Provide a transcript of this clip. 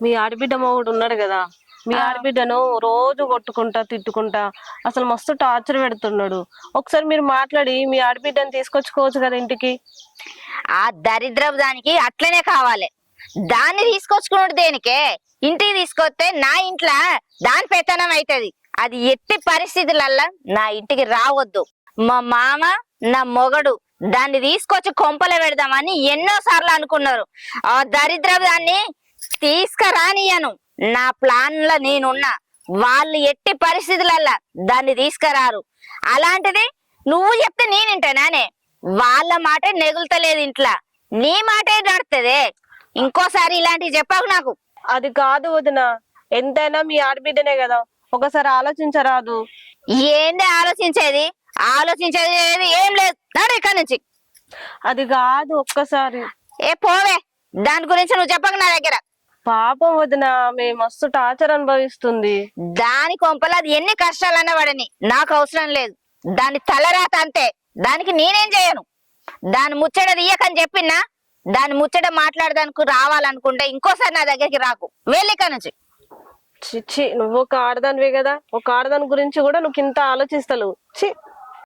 మీ ఆడబిడ్డ మొగుడు ఉన్నాడు కదా, మీ ఆడబిడ్డను రోజు కొట్టుకుంటా తిట్టుకుంటా అసలు మస్తు టార్చర్ పెడుతున్నాడు. ఒకసారి మీరు మాట్లాడి మీ ఆడబిడ్డను తీసుకొచ్చుకోవచ్చు కదా ఇంటికి. ఆ దరిద్రపు దానికి అట్లనే కావాలి. దాన్ని తీసుకొచ్చుకున్నాడు దేనికే? ఇంటికి తీసుకొస్తే నా ఇంట్లో దాని పెత్తనం అవుతుంది. అది ఎట్టి పరిస్థితులల్లా నా ఇంటికి రావద్దు. మా మామ నా మొగడు దాన్ని తీసుకొచ్చి కొంపలు పెడదామని ఎన్నో సార్లు అనుకున్నారు. ఆ దరిద్రపు దాన్ని తీసుకురానియను. నా ప్లాన్ లో నేనున్నా. వాళ్ళు ఎట్టి పరిస్థితులల్లా దాన్ని తీసుకురారు. అలాంటిది నువ్వు చెప్తే నేనింటానే? వాళ్ళ మాటే నెగులుతలేదు ఇంట్లో, నీ మాటే నడుతుంది. ఇంకోసారి ఇలాంటివి చెప్పకు నాకు. అది కాదు వదిన, ఎంతైనా మీ ఆడబిడ్డనే కదా, ఒకసారి ఆలోచించరాదు. ఏంది ఆలోచించేది? ఆలోచించేది ఏం లేదు. నడు ఇక్కడ నుంచి. అది కాదు, ఒక్కసారి. ఏ పోవే, దాని గురించి నువ్వు చెప్పక నా దగ్గర. పాపం వదిన, ఆమె మస్తు టార్చర్ అనుభవిస్తుంది. దాని కొంపలు అది ఎన్ని కష్టాలన్నా పడని, నాకు అవసరం లేదు. దాని తలరాత అంతే, దానికి నేనేం చేయను. దాని ముచ్చట తీయకని చెప్పినా, దాని ముచ్చట మాట్లాడదానికి రావాలనుకుంటే ఇంకోసారి నా దగ్గరికి రాకు. వెళ్ళి ఇక్కడ నుంచి. చిచ్చి, నువ్వు ఒక ఆడదానివే కదా, ఒక ఆడదాని గురించి కూడా నువ్వు ఇంత ఆలోచిస్తలేవు. చి.